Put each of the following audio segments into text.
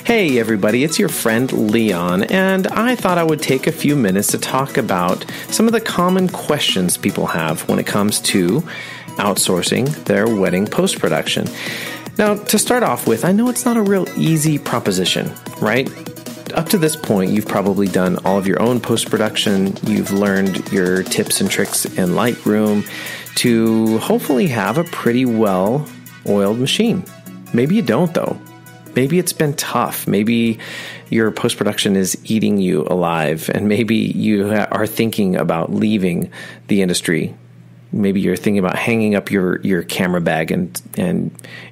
Hey everybody, it's your friend Leon, and I thought I would take a few minutes to talk about some of the common questions people have when it comes to outsourcing their wedding post-production. Now, to start off with, I know it's not a real easy proposition, right? Up to this point, you've probably done all of your own post-production. You've learned your tips and tricks in Lightroom to hopefully have a pretty well-oiled machine. Maybe you don't, though. Maybe it's been tough. Maybe your post-production is eating you alive, and maybe you are thinking about leaving the industry. Maybe you're thinking about hanging up your camera bag and you're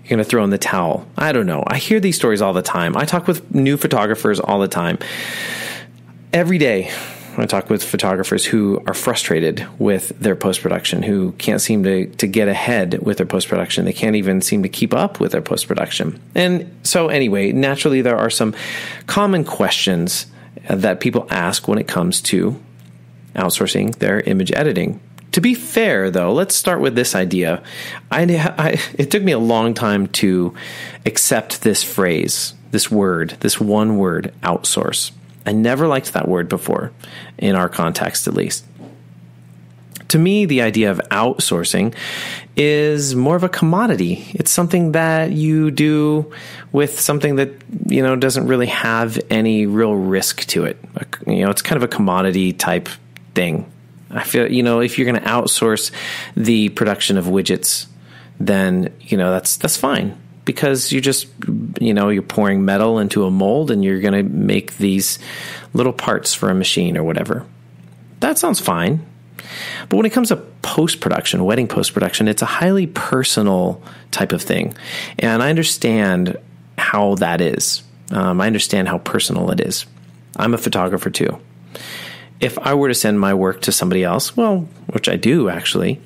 going to throw in the towel. I don't know. I hear these stories all the time. I talk with new photographers all the time. Every day, I talk with photographers who are frustrated with their post-production, who can't seem to get ahead with their post-production. They can't even seem to keep up with their post-production. And so anyway, naturally, there are some common questions that people ask when it comes to outsourcing their image editing. To be fair, though, let's start with this idea. It took me a long time to accept this phrase, this one word, outsource. I never liked that word before, in our context at least. To me, the idea of outsourcing is more of a commodity. It's something that you do with something that, doesn't really have any real risk to it. It's kind of a commodity type thing. I feel, if you're going to outsource the production of widgets, then, that's fine. Because you just, you're pouring metal into a mold and you're going to make these little parts for a machine or whatever. That sounds fine. But when it comes to post-production, wedding post-production, it's a highly personal type of thing. And I understand how that is. I understand how personal it is. I'm a photographer too. If I were to send my work to somebody else, well, which I do actually,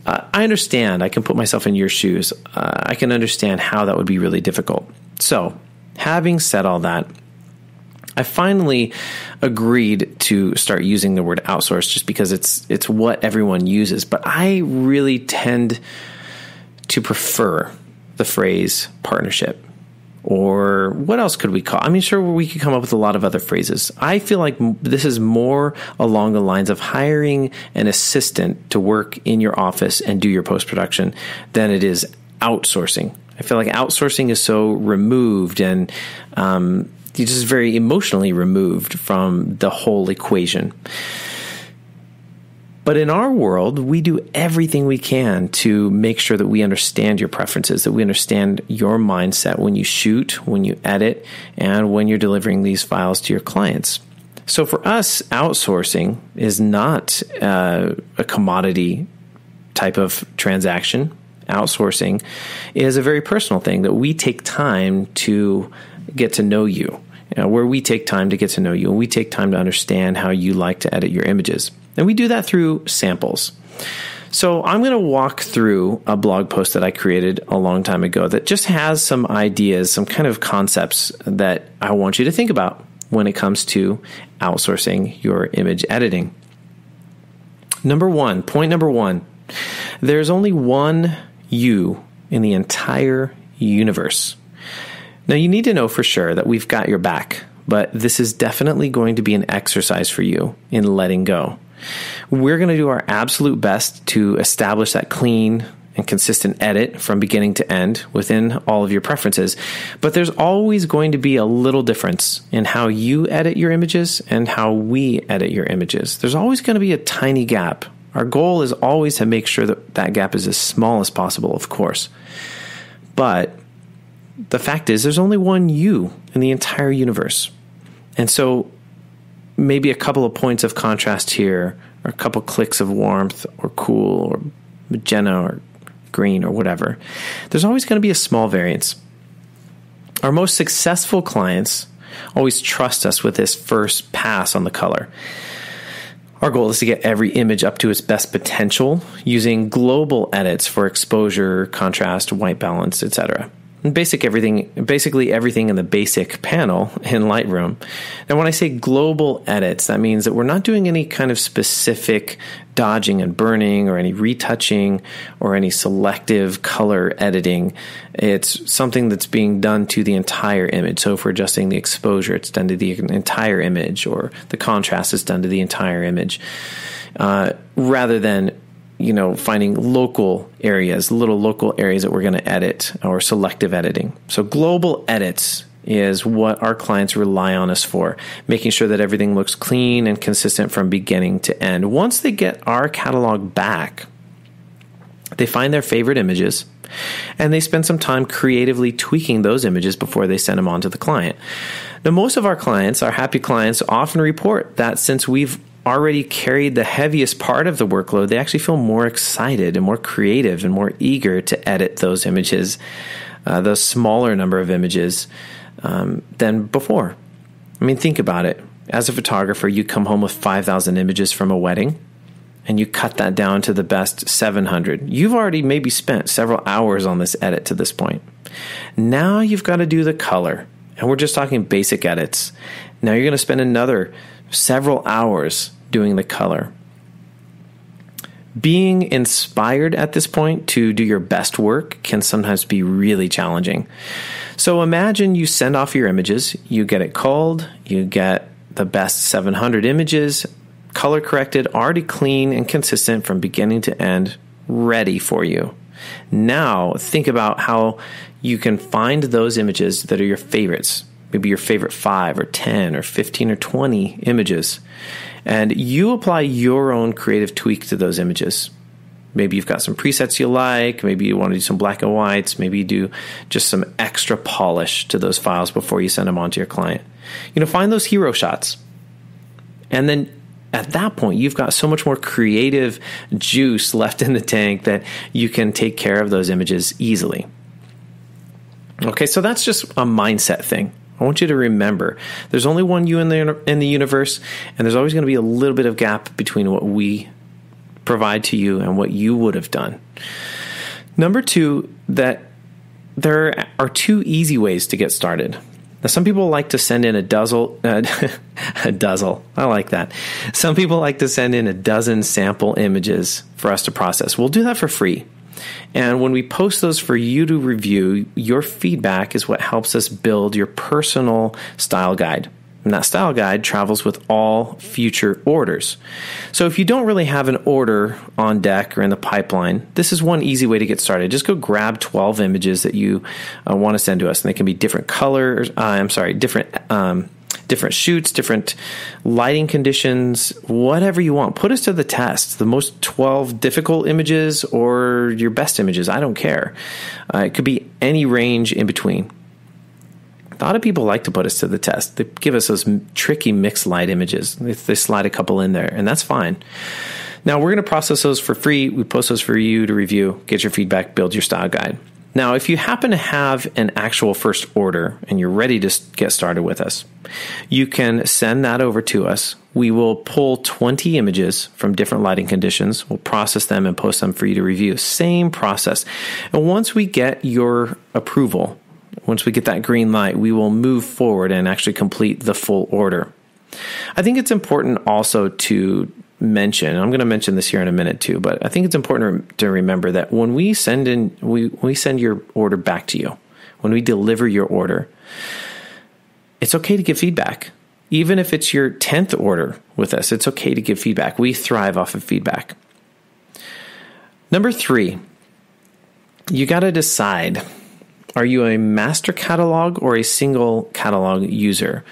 I understand. I can put myself in your shoes. I can understand how that would be really difficult. So, having said all that, I finally agreed to start using the word outsource just because it's what everyone uses. But I really tend to prefer the phrase partnership. Or what else could we call? I mean, sure, we could come up with a lot of other phrases. I feel like this is more along the lines of hiring an assistant to work in your office and do your post-production than it is outsourcing. I feel like outsourcing is so removed and you're just very emotionally removed from the whole equation. But in our world, we do everything we can to make sure that we understand your preferences, that we understand your mindset when you shoot, when you edit, and when you're delivering these files to your clients. So for us, outsourcing is not a commodity type of transaction. Outsourcing is a very personal thing that we take time to get to know you. Where we take time to get to know you, and we take time to understand how you like to edit your images. And we do that through samples. So I'm going to walk through a blog post that I created a long time ago that just has some ideas, some kind of concepts that I want you to think about when it comes to outsourcing your image editing. Point number one, there's only one you in the entire universe. Now, you need to know for sure that we've got your back, but this is definitely going to be an exercise for you in letting go. We're going to do our absolute best to establish that clean and consistent edit from beginning to end within all of your preferences, but there's always going to be a little difference in how you edit your images and how we edit your images. There's always going to be a tiny gap. Our goal is always to make sure that that gap is as small as possible, of course. But the fact is, there's only one you in the entire universe. And so maybe a couple of points of contrast here, or a couple clicks of warmth or cool or magenta or green or whatever. There's always going to be a small variance. Our most successful clients always trust us with this first pass on the color. Our goal is to get every image up to its best potential using global edits for exposure, contrast, white balance, etc. And basically everything in the basic panel in Lightroom. Now, when I say global edits, that means that we're not doing any kind of specific dodging and burning or any retouching or any selective color editing. It's something that's being done to the entire image. So if we're adjusting the exposure, it's done to the entire image, or the contrast is done to the entire image, rather than finding little local areas that we're going to edit, or selective editing. So global edits is what our clients rely on us for, making sure that everything looks clean and consistent from beginning to end. Once they get our catalog back, they find their favorite images, and they spend some time creatively tweaking those images before they send them on to the client. Now, most of our clients, our happy clients, often report that since we've already carried the heaviest part of the workload, they actually feel more excited and more creative and more eager to edit those images, those smaller number of images, than before. I mean, think about it. As a photographer, you come home with 5,000 images from a wedding, and you cut that down to the best 700. You've already maybe spent several hours on this edit to this point. Now you've got to do the color, and we're just talking basic edits. Now you're going to spend another several hours doing the color. Being inspired at this point to do your best work can sometimes be really challenging. So imagine you send off your images, you get it culled, you get the best 700 images, color corrected, already clean and consistent from beginning to end, ready for you. Now think about how you can find those images that are your favorites. Maybe your favorite 5 or 10 or 15 or 20 images. And you apply your own creative tweak to those images. Maybe you've got some presets you like. Maybe you want to do some black and whites. Maybe you do just some extra polish to those files before you send them on to your client. Find those hero shots. And then at that point, you've got so much more creative juice left in the tank that you can take care of those images easily. Okay, so that's just a mindset thing. I want you to remember there's only one you in the universe, and there's always going to be a little bit of gap between what we provide to you and what you would have done. Number 2, that there are 2 easy ways to get started. Now, some people like to send in a dozen. I like that. Some people like to send in a dozen sample images for us to process. We'll do that for free. And when we post those for you to review, your feedback is what helps us build your personal style guide. And that style guide travels with all future orders. So if you don't really have an order on deck or in the pipeline, this is one easy way to get started. Just go grab 12 images that you want to send to us. And they can be different colors, different shoots, different lighting conditions, whatever you want. Put us to the test. The most 12 difficult images or your best images, I don't care. It could be any range in between. A lot of people like to put us to the test. They give us those tricky mixed light images. They slide a couple in there, and that's fine. Now, we're going to process those for free. We post those for you to review, get your feedback, build your style guide. Now, if you happen to have an actual first order and you're ready to get started with us, you can send that over to us. We will pull 20 images from different lighting conditions. We'll process them and post them for you to review. Same process. And once we get your approval, once we get that green light, we will move forward and actually complete the full order. I think it's important also to mention, I'm going to mention this here in a minute too, but I think it's important to remember that when we send your order back to you, when we deliver your order, it's okay to give feedback. Even if it's your 10th order with us, it's okay to give feedback. We thrive off of feedback. Number 3, you got to decide, are you a master catalog or a single catalog user?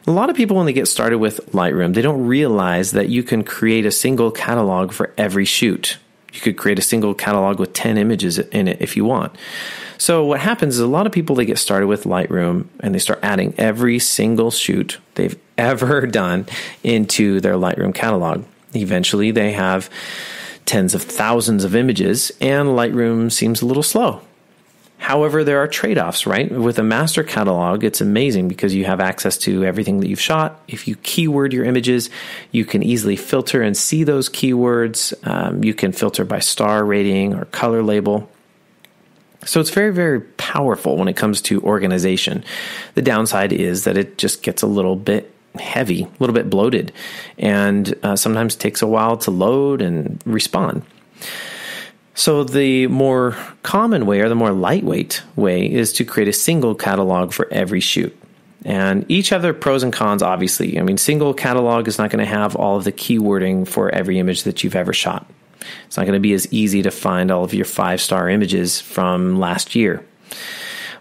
A lot of people, when they get started with Lightroom, they don't realize that you can create a single catalog for every shoot. You could create a single catalog with 10 images in it if you want. So what happens is a lot of people, they get started with Lightroom and they start adding every single shoot they've ever done into their Lightroom catalog. Eventually, they have tens of thousands of images, and Lightroom seems a little slow. However, there are trade-offs, right? With a master catalog, it's amazing because you have access to everything that you've shot. If you keyword your images, you can easily filter and see those keywords. You can filter by star rating or color label. So it's very, very powerful when it comes to organization. The downside is that it just gets a little bit heavy, a little bit bloated, and sometimes takes a while to load and respond. So the more common way, or the more lightweight way, is to create a single catalog for every shoot. And each have their pros and cons, obviously. I mean, single catalog is not going to have all of the keywording for every image that you've ever shot. It's not going to be as easy to find all of your 5-star images from last year.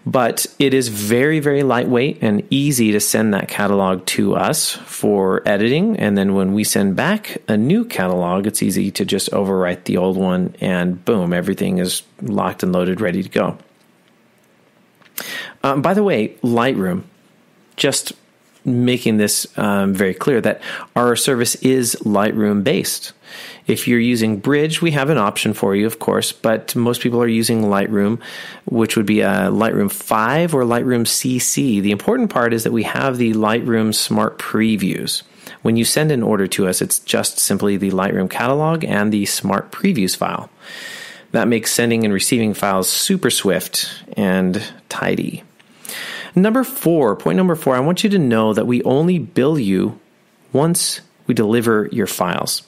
But it is very, very lightweight and easy to send that catalog to us for editing. And then when we send back a new catalog, it's easy to just overwrite the old one, and boom, everything is locked and loaded, ready to go. By the way, Lightroom, just making this very clear that our service is Lightroom based. If you're using Bridge, we have an option for you, of course, but most people are using Lightroom, which would be a Lightroom 5 or Lightroom CC. The important part is that we have the Lightroom Smart Previews. When you send an order to us, it's just simply the Lightroom catalog and the Smart Previews file. That makes sending and receiving files super swift and tidy. Point number 4, I want you to know that we only bill you once we deliver your files.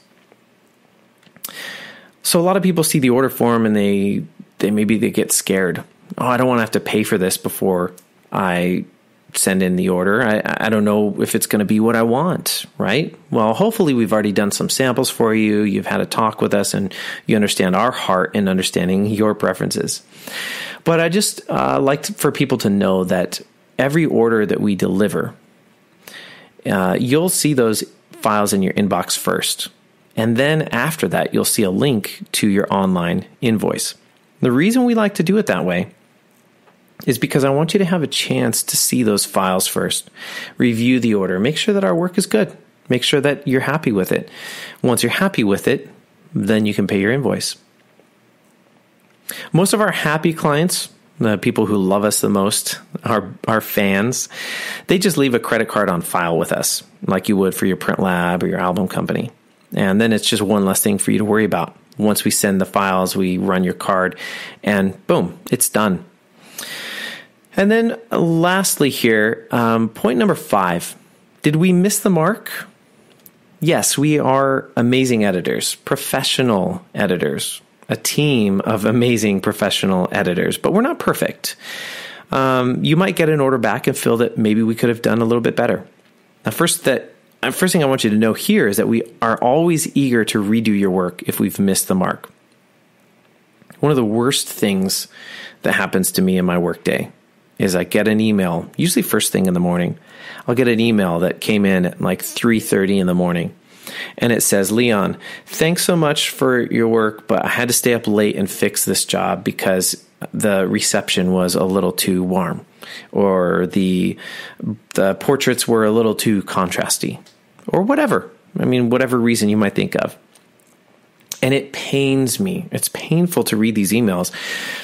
So a lot of people see the order form and they get scared. Oh, I don't want to have to pay for this before I send in the order. I don't know if it's going to be what I want, right? Well, hopefully we've already done some samples for you. You've had a talk with us and you understand our heart in understanding your preferences. But I just like for people to know that every order that we deliver, you'll see those files in your inbox first. And then after that, you'll see a link to your online invoice. The reason we like to do it that way is because I want you to have a chance to see those files first, review the order, make sure that our work is good, make sure that you're happy with it. Once you're happy with it, then you can pay your invoice. Most of our happy clients, the people who love us the most, our fans, they just leave a credit card on file with us, like you would for your print lab or your album company. And then it's just one less thing for you to worry about. Once we send the files, we run your card, and boom, it's done. And then lastly here, point number 5. Did we miss the mark? Yes, we are amazing editors, professional editors, a team of amazing professional editors, but we're not perfect. You might get an order back and feel that maybe we could have done a little bit better. Now, first thing I want you to know here is that we are always eager to redo your work if we've missed the mark. One of the worst things that happens to me in my workday is I get an email, usually first thing in the morning. I'll get an email that came in at like 3:30 in the morning. And it says, Leon, thanks so much for your work, but I had to stay up late and fix this job because the reception was a little too warm, or the portraits were a little too contrasty, or whatever. I mean, whatever reason you might think of. And it pains me. It's painful to read these emails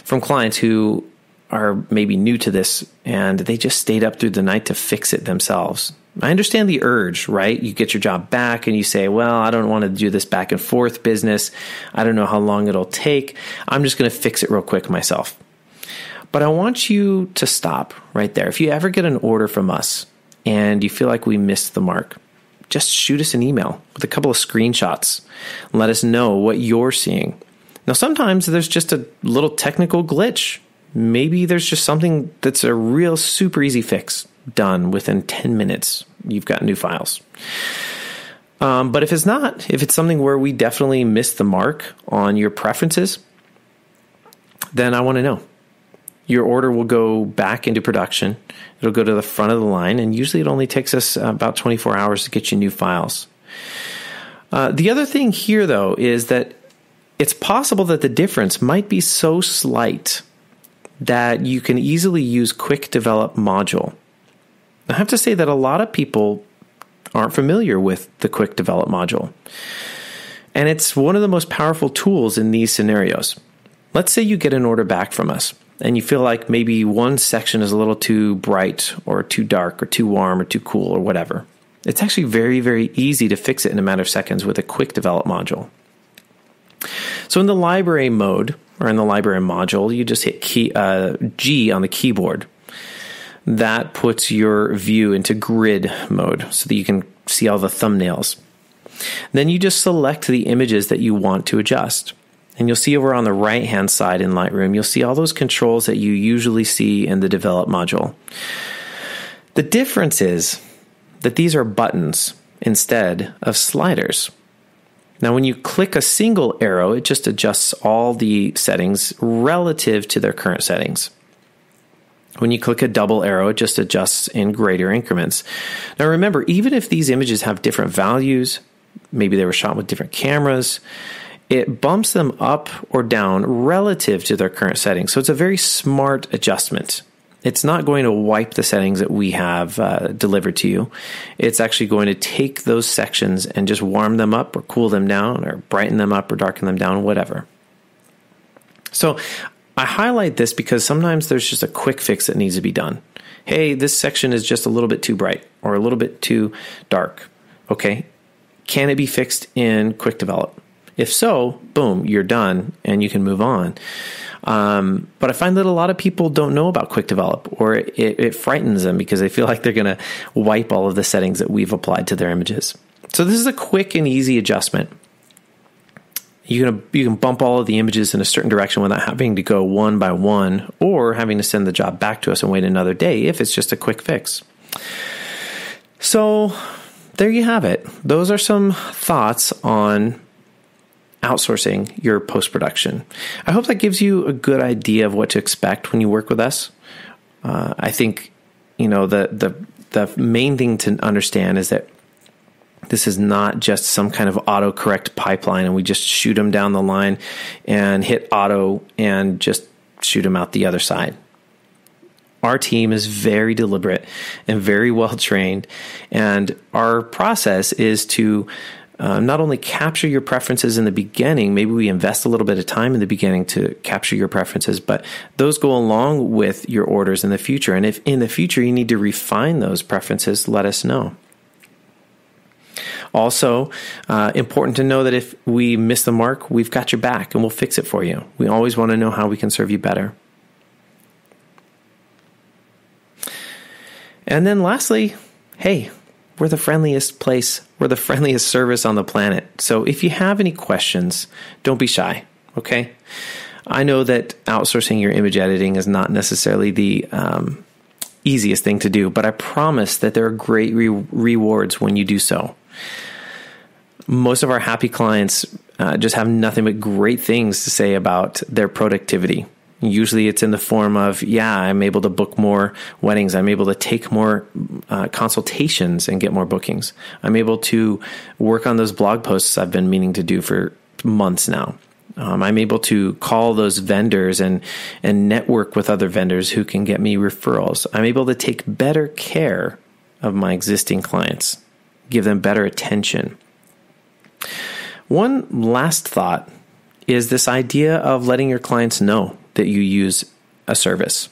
from clients who are maybe new to this and they just stayed up through the night to fix it themselves. I understand the urge, right? You get your job back and you say, well, I don't want to do this back and forth business. I don't know how long it'll take. I'm just going to fix it real quick myself. But I want you to stop right there. If you ever get an order from us and you feel like we missed the mark, just shoot us an email with a couple of screenshots. Let us know what you're seeing. Now, sometimes there's just a little technical glitch. Maybe there's just something that's a real super easy fix. Done within 10 minutes. You've got new files. But if it's not, if it's something where we definitely missed the mark on your preferences, then I want to know. Your order will go back into production. It'll go to the front of the line, and usually it only takes us about 24 hours to get you new files. The other thing here, though, is that it's possible that the difference might be so slight that you can easily use Quick Develop module. I have to say that a lot of people aren't familiar with the Quick Develop module. And it's one of the most powerful tools in these scenarios. Let's say you get an order back from us and you feel like maybe one section is a little too bright or too dark or too warm or too cool or whatever. It's actually very, very easy to fix it in a matter of seconds with a Quick Develop module. So in the library mode, or in the library module, you just hit G on the keyboard. That puts your view into grid mode so that you can see all the thumbnails. Then you just select the images that you want to adjust. And you'll see over on the right-hand side in Lightroom, you'll see all those controls that you usually see in the Develop module. The difference is that these are buttons instead of sliders. Now, when you click a single arrow, it just adjusts all the settings relative to their current settings. When you click a double arrow, it just adjusts in greater increments. Now, remember, even if these images have different values, maybe they were shot with different cameras, it bumps them up or down relative to their current settings. So it's a very smart adjustment. It's not going to wipe the settings that we have delivered to you. It's actually going to take those sections and just warm them up or cool them down or brighten them up or darken them down, whatever. So I highlight this because sometimes there's just a quick fix that needs to be done. Hey, this section is just a little bit too bright or a little bit too dark. Okay, can it be fixed in Quick Develop? If so, boom, you're done and you can move on. But I find that a lot of people don't know about Quick Develop, or it frightens them because they feel like they're going to wipe all of the settings that we've applied to their images. So this is a quick and easy adjustment. You can bump all of the images in a certain direction without having to go one by one or having to send the job back to us and wait another day if it's just a quick fix. So there you have it. Those are some thoughts on outsourcing your post-production. I hope that gives you a good idea of what to expect when you work with us. I think, the main thing to understand is that this is not just some kind of autocorrect pipeline and we just shoot them down the line and hit auto and just shoot them out the other side. Our team is very deliberate and very well trained, and our process is to not only capture your preferences in the beginning, maybe we invest a little bit of time in the beginning to capture your preferences, but those go along with your orders in the future. And if in the future you need to refine those preferences, let us know. Also, important to know that if we miss the mark, we've got your back and we'll fix it for you. We always want to know how we can serve you better. And then lastly, hey, we're the friendliest place. We're the friendliest service on the planet. So if you have any questions, don't be shy, okay? I know that outsourcing your image editing is not necessarily the easiest thing to do, but I promise that there are great rewards when you do so. Most of our happy clients just have nothing but great things to say about their productivity. Usually it's in the form of, I'm able to book more weddings. I'm able to take more consultations and get more bookings. I'm able to work on those blog posts I've been meaning to do for months now. I'm able to call those vendors and network with other vendors who can get me referrals. I'm able to take better care of my existing clients, give them better attention. One last thought is this idea of letting your clients know that you use a service.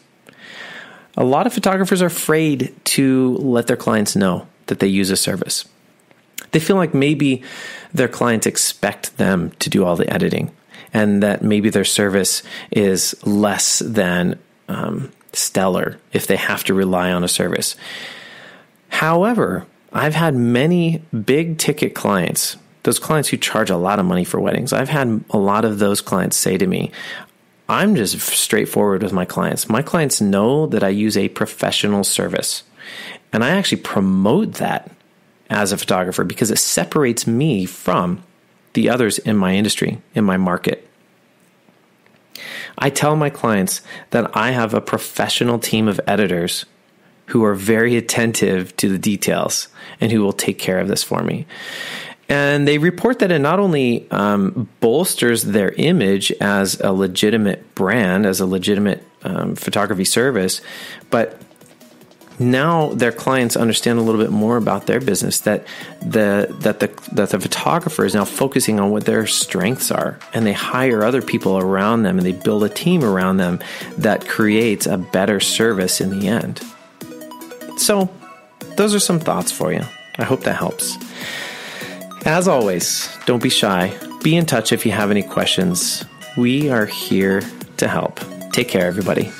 A lot of photographers are afraid to let their clients know that they use a service. They feel like maybe their clients expect them to do all the editing and that maybe their service is less than stellar if they have to rely on a service. However, I've had many big ticket clients, those clients who charge a lot of money for weddings. I've had a lot of those clients say to me, I'm just straightforward with my clients. My clients know that I use a professional service. And I actually promote that as a photographer because it separates me from the others in my industry, in my market. I tell my clients that I have a professional team of editors who are very attentive to the details and who will take care of this for me. And they report that it not only bolsters their image as a legitimate brand, as a legitimate photography service, but now their clients understand a little bit more about their business, that the photographer is now focusing on what their strengths are, and they hire other people around them and they build a team around them that creates a better service in the end. So those are some thoughts for you. I hope that helps. As always, don't be shy. Be in touch if you have any questions. we are here to help. Take care, everybody.